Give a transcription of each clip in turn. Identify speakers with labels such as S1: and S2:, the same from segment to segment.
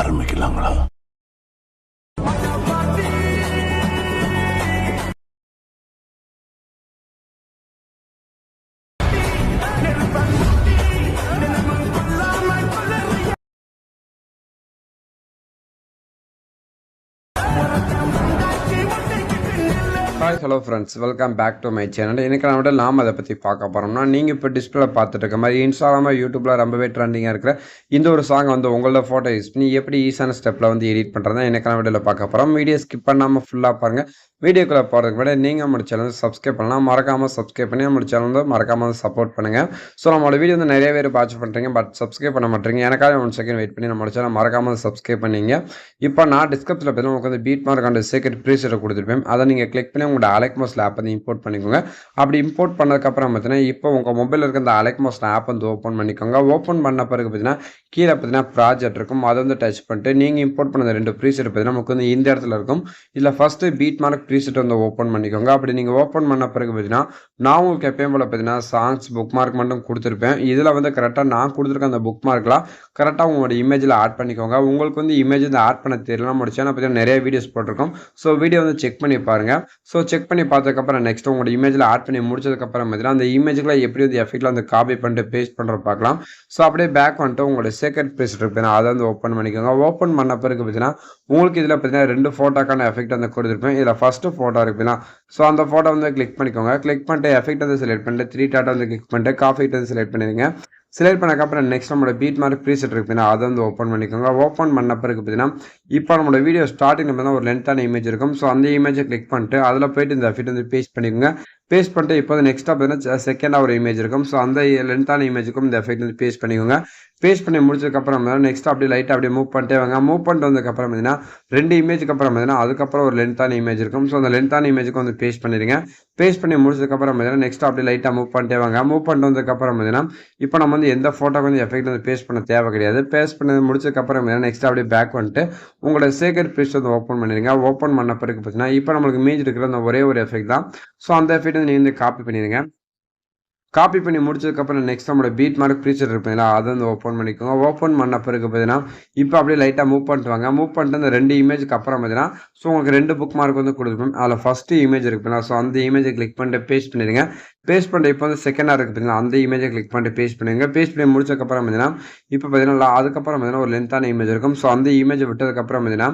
S1: ஆரம்பிக்கலாங்களா?
S2: Hi hello friends, welcome back to my channel. இன்றைக்கி நம்ம நாம் அதை பற்றி பார்க்க போகிறோம்னா, நீங்கள் இப்போ டிஸ்பிளே பார்த்துட்டு இருக்க மாதிரி இன்ஸ்டாகிராமில் யூடியூப்பில் ரொம்பவே ட்ரெண்டிங்காக இருக்கிற இந்த ஒரு சாங் வந்து உங்களோட ஃபோட்டோ யூஸ் பண்ணி எப்படி ஈஸியான ஸ்டெப்பில் வந்து எடிட் பண்ணுறதா இன்றைக்கான வீடியோவில் பார்க்க போகிறோம். வீடியோ ஸ்கிப் பண்ணாமல் ஃபுல்லாக பாருங்கள். வீடியோக்குள்ளே போகிறதுக்கு முன்னாடி நீங்கள் நம்ம சேனல் வந்து சப்ஸ்கிரைப் பண்ணலாம், மறக்காமல் சப்ஸ்கிரைப் பண்ணி நம்ம சேனல் வந்து மறக்காமல் வந்து சப்போர்ட் பண்ணுங்கள். ஸோ நம்மளோட வீடியோ வந்து நிறைய பேர் வாட்ச் பண்ணுறீங்க, பட் சப்ஸ்கிரைப் பண்ண மாட்டேங்க. எனக்காக 1 செகண்ட் வெயிட் பண்ணி நம்மளோட சேனல் மறக்காமல் சப்ஸ்கிரைப் பண்ணிங்க. இப்போ நான் டிஸ்கிரிப்ஷனில் பார்த்தீங்கன்னா உங்களுக்கு வந்து பீட் மார்க் அண்ட் சீக்ரெட் ப்ரீசெட்டை கொடுத்துருப்பேன். அதை நீங்கள் கிளிக் பண்ணி உங்களோட அலெக்மோஸ் ஆப் வந்து இம்போர்ட் பண்ணிக்கோங்க. அப்படி இம்போர்ட் பண்ணதுக்கப்புறம் பார்த்தீங்கன்னா இப்போ உங்கள் மொபைலில் இருக்க அந்த அலெக்மோஸ் ஆப் வந்து ஓப்பன் பண்ணிக்கோங்க. ஓப்பன் பண்ண பிறகு பார்த்தீங்கன்னா கீழே பார்த்தீங்கன்னா ப்ராஜெக்ட் இருக்கும், அதை வந்து டச் பண்ணிட்டு நீங்கள் இம்போர்ட் பண்ண 2 ப்ரீசெட் பார்த்தீங்கன்னா நமக்கு வந்து இந்த இடத்துல இருக்கும். இதில் ஃபஸ்ட்டு பீட் மார்க் ப்ரீசெட் வந்து ஓப்பன் பண்ணிக்கோங்க. அப்படி நீங்கள் ஓப்பன் பண்ண பிறகு பார்த்தீங்கன்னா நான் உங்களுக்கு எப்பயும் போல் பார்த்தீங்கன்னா சாங்ஸ் புக் மார்க் மட்டும் கொடுத்துருப்பேன். இதில் வந்து கரெக்டாக நான் கொடுத்துருக்க அந்த புக் மார்க்லாம் கரெக்டாக உங்களோட இமேஜில் ஆட் பண்ணிக்கோங்க. உங்களுக்கு வந்து இமேஜ் வந்து ஆட் பண்ண தெரியல முடிச்சா பார்த்தீங்கன்னா நிறைய வீடியோஸ் போட்டிருக்கோம். ஸோ வீடியோ வந்து செக் பண்ணி பாருங்கள். ஸோ செக் பண்ணி பார்த்ததுக்கப்புறம் நெக்ஸ்ட் உங்களோட இமேஜில் ஆட் பண்ணி முடிச்சதுக்கப்புறம் பார்த்தீங்கன்னா அந்த இமேஜுக்குள்ள எப்படி வந்து எஃபெக்டில் வந்து காப்பி பண்ணிட்டு பேஸ்ட் பண்ணுற பார்க்கலாம். ஸோ அப்படியே பேக் வந்துட்டு உங்களோட சீக்ரெட் ப்ரீசெட் இருக்குதுன்னா அதை வந்து ஓப்பன் பண்ணிக்கோங்க. ஓப்பன் பண்ண பிறகு பார்த்தீங்கன்னா உங்களுக்கு இதில் பார்த்தீங்கன்னா 2 ஃபோட்டோக்கான எஃபெக்ட் வந்து கொடுத்துருப்பேன். இதில் ஃபஸ்ட்டு ஃபோட்டோ இருக்குதுன்னா ஸோ அந்த ஃபோட்டோ வந்து கிளிக் பண்ணிக்கோங்க. கிளிக் பண்ணிட்டு எஃபெக்ட் வந்து செலக்ட் பண்ணிட்டு 3 டாட் வந்து கிளிக் பண்ணிட்டு காஃபி வந்து செலக்ட் பண்ணிடுங்க. செலக்ட் பண்ணக்கப்புறம் நெக்ஸ்ட் நம்மளோட பீட் மார்க் ப்ரீசெட் இருக்குதுன்னா அதை வந்து ஓப்பன் பண்ணிக்கோங்க. ஓப்பன் பண்ண பிறகு பார்த்தீங்கன்னா இப்போ நம்மளோட வீடியோ ஸ்டார்டிங் பார்த்தீங்கன்னா ஒரு லென்த்தான இமேஜ் இருக்கும். ஸோ அந்த இமேஜை கிளிக் பண்ணிட்டு அதில் போயிட்டு இந்த எஃபெக்ட் வந்து பேஸ்ட் பண்ணிக்கோங்க. பேஸ்ட் பண்ணிட்டு இப்போ நெக்ஸ்ட்டாக பார்த்தீங்கன்னா செகண்டாக ஒரு இமேஜ் இருக்கும். ஸோ அந்த லென்த்தான இமேஜுக்கும் இந்த எஃபெக்ட் வந்து பேஸ்ட் பண்ணிக்கோங்க. பேஸ்ட் பண்ணி முடிச்சதுக்கப்புறம் நெக்ஸ்ட் அப்படியே லைட்டாக அப்படியே மூவ் பண்ணிட்டே வாங்க. மூவ் பண்ணிட்டு வந்ததுக்கப்புறம் பார்த்தீங்கன்னா 2 இமேஜுக்கு அப்புறம் பார்த்தீங்கன்னா அதுக்கப்புறம் ஒரு லென்த்தான இமேஜ் இருக்கும். ஸோ அந்த லென்த்தான இமேஜுக்கு வந்து பேஸ்ட் பண்ணிடுங்க. பேஸ்ட் பண்ணி முடிச்சதுக்கப்புறம் பார்த்தீங்கன்னா நெக்ஸ்ட் அப்படியே லைட்டாக மூவ் பண்ணிட்டே வாங்க. மூவ் பண்ணிட்டு வந்ததுக்கப்புறம் பார்த்தீங்கன்னா இப்போ நம்ம வந்து எந்த ஃபோட்டோக்கு வந்து எஃபெக்ட் வந்து பேஸ்ட் பண்ண தேவை கிடையாது. பேஸ்ட் பண்ணி முடிச்சதுக்கப்புறம் நெக்ஸ்ட் அப்படியே பேக் வந்துட்டு உங்களோட சீக்ரெட் ப்ரீசெட் வந்து ஓப்பன் பண்ணிடுங்க. ஓப்பன் பண்ண பிறகு பார்த்தீங்கன்னா இப்போ நம்மளுக்கு இமேஜ் இருக்கிற அந்த ஒரே ஒரு எஃபெக்ட் தான். ஸோ அந்த எஃபெக்ட் வந்து நீங்கள் வந்து காப்பி பண்ணிடுங்க. காப்பி பண்ணி முடிச்சதுக்கப்புறம் நெக்ஸ்ட் நம்மளோட பீட் மார்க் ப்ரீசெட் இருப்பீங்களா அதை வந்து ஓப்பன் பண்ணிக்கோங்க. ஓப்பன் பண்ண பிறகு பார்த்தீங்கன்னா இப்போ அப்படியே லைட்டாக மூவ் பண்ணிட்டு வாங்க. மூவ் பண்ணிட்டு அந்த 2 இமேஜுக்கு அப்புறம் பார்த்தீங்கன்னா ஸோ உங்களுக்கு 2 புக் மார்க் வந்து கொடுத்துருப்போம். அதில் ஃபஸ்ட்டு இமேஜ் இருக்குங்களா ஸோ அந்த இமேஜை கிளிக் பண்ணிட்டு பேஸ்ட் பண்ணிடுங்க. பேஸ்ட் பண்ணிட்டு இப்போ வந்து செகண்டாக இருக்குதுங்களா அந்த இமேஜை கிளிக் பண்ணிட்டு பேஸ்ட் பண்ணுங்க. பேஸ்ட் பண்ணி முடிச்சதுக்கப்புறம் பார்த்தீங்கன்னா இப்போ பார்த்தீங்கன்னா அதுக்கப்புறம் பார்த்தீங்கன்னா ஒரு லென்த்தான இமேஜ் இருக்கும். ஸோ அந்த இமேஜை விட்டதுக்கப்புறம் பார்த்தீங்கன்னா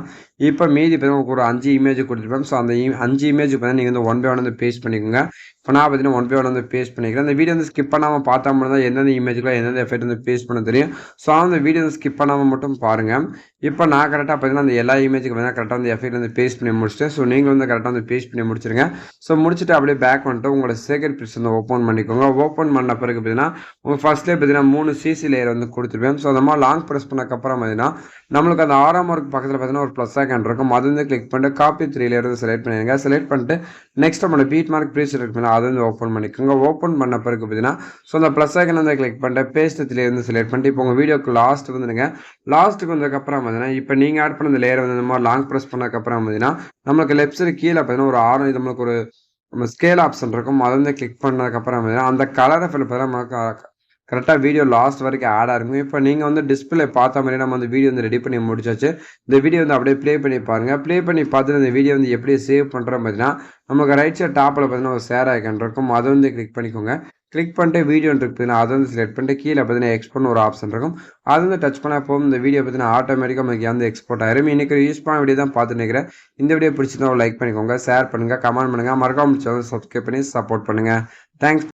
S2: இப்போ மீதி பார்த்தீங்கன்னா ஒரு 5 இமேஜ் கொடுத்துருப்போம். ஸோ அந்த 5 இமேஜ் பார்த்தீங்கன்னா நீங்கள் வந்து 1 பை 1 வந்து பேஸ்ட் பண்ணிக்கோங்க. இப்போ நான் பார்த்தீங்கன்னா 1 பை 1 வந்து பேஸ்ட் பண்ணிக்கிறேன். அந்த வீடியோ வந்து ஸ்கிப் பண்ணாமல் பார்த்தா மட்டும் தான் எந்தெந்த இமேஜுக்குள்ள எந்தெந்த எஃபெக்ட் வந்து பேஸ்ட் பண்ண தெரியும். ஸோ அந்த வீடியோ வந்து ஸ்கிப் பண்ணாமல் மட்டும் பாருங்கள். இப்போ நான் கரெக்டாக பார்த்தீங்கன்னா அந்த எல்லா இமேஜுக்கு பார்த்தீங்கன்னா கரெக்டாக வந்து எஃபெக்ட் வந்து பேஸ்ட் பண்ணி முடிச்சிட்டேன். ஸோ நீங்கள் வந்து கரெக்டாக வந்து பேஸ்ட் பண்ணி முடிச்சிருங்க. ஸோ முடிச்சுட்டு அப்படியே பேக் வந்துட்டு உங்களோட சீக்ரெட் ப்ரீசெட் வந்து ஓப்பன் பண்ணிக்கோங்க. ஓப்பன் பண்ண பிறகு பார்த்தீங்கன்னா உங்கள் ஃபஸ்ட்லேயே பார்த்தீங்கன்னா 3 சிசி லேயர் வந்து கொடுத்துருப்பேன். ஸோ அந்த மாதிரி லாங் ப்ரெஸ் பண்ணக்கப்புறம் பார்த்தீங்கன்னா நம்மளுக்கு அந்த 6ஆம் மார்க் பக்கத்தில் பார்த்தீங்கன்னா ஒரு ப்ளஸ் ஐக்கான் இருக்கும். அது வந்து கிளிக் பண்ணிட்டு காப்பி 3 லேயர் வந்து செலக்ட் பண்ணிடுங்க. செலக்ட் பண்ணிட்டு நெக்ஸ்ட் நம்மளோட பீட் மார்க் ப்ரீசெட் இருக்குன்னா அதை வந்து ஓப்பன் பண்ணிக்கோங்க. ஓப்பன் பண்ண பிறகு பார்த்தீங்கன்னா ஸோ அந்த ப்ளஸ் ஐக்கன் வந்து கிளிக் பண்ணிட்டு பேஸ்ட் 3 லேயர் வந்து செலக்ட் பண்ணிட்டு இப்போ உங்கள் வீடியோக்கு லாஸ்ட் வந்துடுங்க. லாஸ்ட்டுக்கு வந்ததுக்கப்புறம் பார்த்தீங்கன்னா இப்போ நீங்கள் ஆட் பண்ண அந்த லேயர் வந்து இந்த மாதிரி லாங் ப்ரெஸ் பண்ணதுக்கப்புறம் பார்த்தீங்கன்னா நம்மளுக்கு லெஃப்ட் சைடு கீழே பார்த்தீங்கன்னா ஒரு 6 நம்மளுக்கு ஒரு நம்ம ஸ்கேல் ஆப்ஷன் இருக்கும். அதை வந்து கிளிக் பண்ணதுக்கப்புறம் அந்த கலரை ஃபில் பண்ண நமக்கு கரெக்டாக வீடியோ லாஸ்ட் வரைக்கும் ஆடாக இருக்கும். இப்போ நீங்கள் வந்து டிஸ்பிளே பார்த்த மாதிரி நம்ம வந்து வீடியோ வந்து ரெடி பண்ணி முடிச்சாச்சு. இந்த வீடியோ வந்து அப்படியே ப்ளே பண்ணி பாருங்கள். ப்ளே பண்ணி பார்த்துட்டு இந்த வீடியோ வந்து எப்படி சேவ் பண்ணுறோம் பார்த்தீங்கன்னா நமக்கு ரைட் சைட் டாப்பில் பார்த்தீங்கன்னா ஒரு ஷேர் ஐக்கன் இருக்கும். அதை வந்து கிளிக் பண்ணிக்கோங்க. கிளிக் பண்ணிட்டு வீடியோ இருக்குதுன்னா அதை வந்து செலக்ட் பண்ணிட்டு கீழே பார்த்தீங்கன்னா எக்ஸ்போர்ட்னு ஒரு ஆப்ஷன் இருக்கும். அது வந்து டச் பண்ணால் போகும் இந்த வீடியோ பார்த்தீங்கன்னா ஆட்டோமேட்டிக்காக நமக்கு வந்து எக்ஸ்போர்ட் ஆயிரும். இன்றைக்கி யூஸ்ஃபுல்லான வீடியோ தான் பார்த்து நினைக்கிறேன். இந்த வீடியோ பிடிச்சிருந்தா லைக் பண்ணிக்கோங்க, ஷேர் பண்ணுங்கள், கமெண்ட் பண்ணுங்கள், மறக்காம சேனல் சப்ஸ்கிரைப் பண்ணி சப்போர்ட் பண்ணுங்கள். தேங்க்ஸ்.